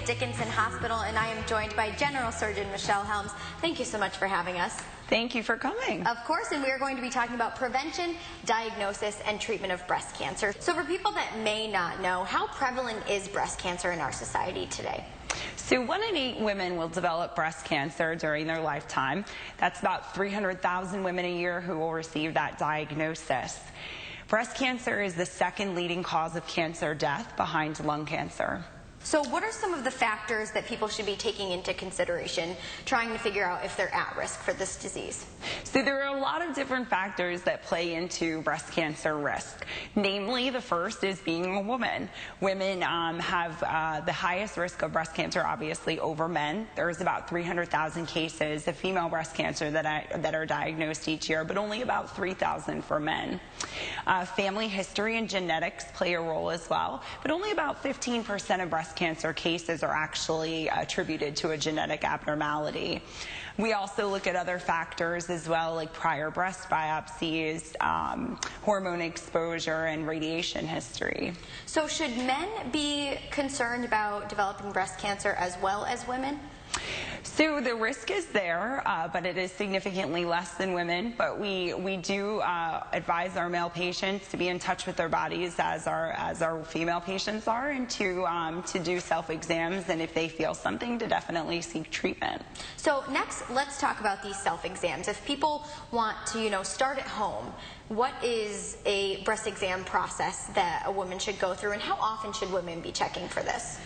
Dickinson Hospital, and I am joined by General Surgeon Michelle Helms. Thank you so much for having us. Thank you for coming. Of course, and we are going to be talking about prevention, diagnosis, and treatment of breast cancer. So for people that may not know, how prevalent is breast cancer in our society today? So 1 in 8 women will develop breast cancer during their lifetime. That's about 300,000 women a year who will receive that diagnosis. Breast cancer is the second leading cause of cancer death behind lung cancer. So what are some of the factors that people should be taking into consideration trying to figure out if they're at risk for this disease? So there are a lot of different factors that play into breast cancer risk. Namely, the first is being a woman. Women have the highest risk of breast cancer, obviously, over men. There's about 300,000 cases of female breast cancer that are diagnosed each year, but only about 3,000 for men. Family history and genetics play a role as well, but only about 15% of breast cancer cases are actually attributed to a genetic abnormality. We also look at other factors as well, like prior breast biopsies, hormone exposure, and radiation history. So should men be concerned about developing breast cancer as well as women? So the risk is there, but it is significantly less than women. But we do advise our male patients to be in touch with their bodies as our female patients are, and to do self-exams, and if they feel something, to definitely seek treatment. So next, let's talk about these self-exams. If people want to, start at home, what is a breast exam process that a woman should go through, and how often should women be checking for this?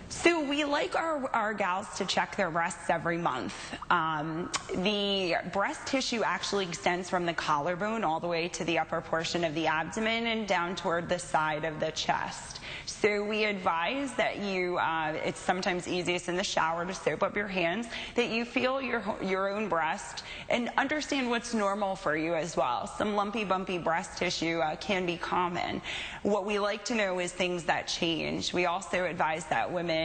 So we like our gals to check their breasts every month. The breast tissue actually extends from the collarbone all the way to the upper portion of the abdomen and down toward the side of the chest. So we advise that it's sometimes easiest in the shower to soap up your hands, that you feel your own breast and understand what's normal for you as well. Some lumpy, bumpy breast tissue can be common. What we like to know is things that change. We also advise that women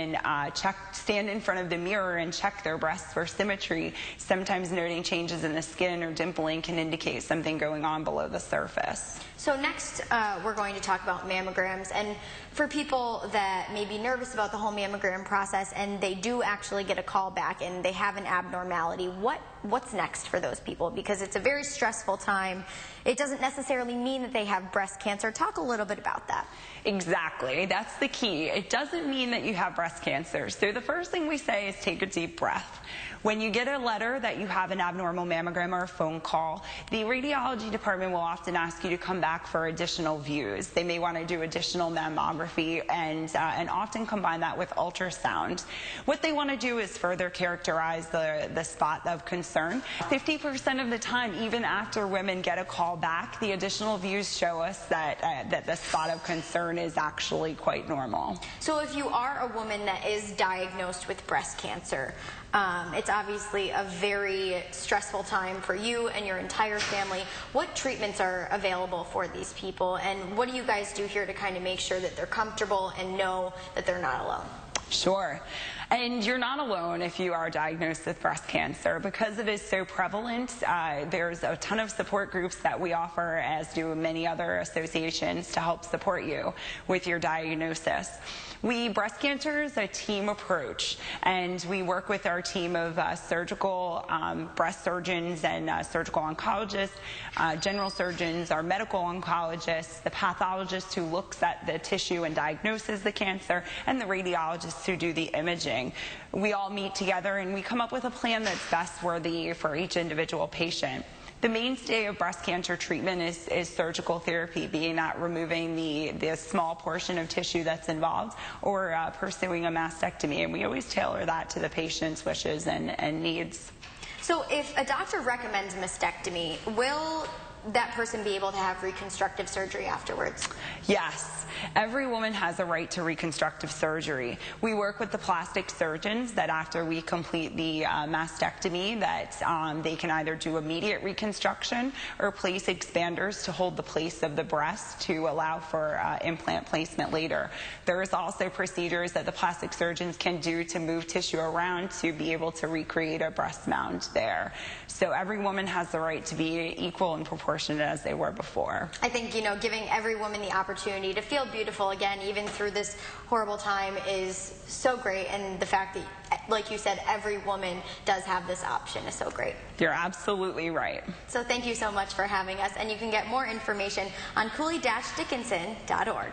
stand in front of the mirror and check their breasts for symmetry. Sometimes noting changes in the skin or dimpling can indicate something going on below the surface. So next, we're going to talk about mammograms. And for people that may be nervous about the whole mammogram process and they do actually get a call back and they have an abnormality, what's next for those people? Because it's a very stressful time. It doesn't necessarily mean that they have breast cancer. Talk a little bit about that. Exactly. That's the key. It doesn't mean that you have breast cancer. So the first thing we say is take a deep breath. When you get a letter that you have an abnormal mammogram or a phone call, the radiology department will often ask you to come back for additional views. They may want to do additional mammography and often combine that with ultrasound. What they want to do is further characterize the spot of concern. 50% of the time, even after women get a call back, the additional views show us that the spot of concern is actually quite normal. So if you are a woman that is diagnosed with breast cancer, it's obviously a very stressful time for you and your entire family. What treatments are available for these people, and what do you guys do here to kind of make sure that they're comfortable and know that they're not alone? Sure. And you're not alone if you are diagnosed with breast cancer. Because it is so prevalent, there's a ton of support groups that we offer, as do many other associations, to help support you with your diagnosis. Breast cancer is a team approach, and we work with our team of surgical breast surgeons and surgical oncologists, general surgeons, our medical oncologists, the pathologist who looks at the tissue and diagnoses the cancer, and the radiologists who do the imaging. We all meet together and we come up with a plan that's best for each individual patient. The mainstay of breast cancer treatment is surgical therapy, being that removing the small portion of tissue that's involved, or pursuing a mastectomy, and we always tailor that to the patient's wishes and needs. So if a doctor recommends mastectomy, will that person be able to have reconstructive surgery afterwards? Yes. Every woman has a right to reconstructive surgery. We work with the plastic surgeons that after we complete the mastectomy, that they can either do immediate reconstruction or place expanders to hold the place of the breast to allow for implant placement later. There is also procedures that the plastic surgeons can do to move tissue around to be able to recreate a breast mound there. So every woman has the right to be equal and proportional proportionate as they were before. I think, you know, giving every woman the opportunity to feel beautiful again, even through this horrible time, is so great. And the fact that, like you said, every woman does have this option is so great. You're absolutely right. So thank you so much for having us. And you can get more information on Cooley-Dickinson.org.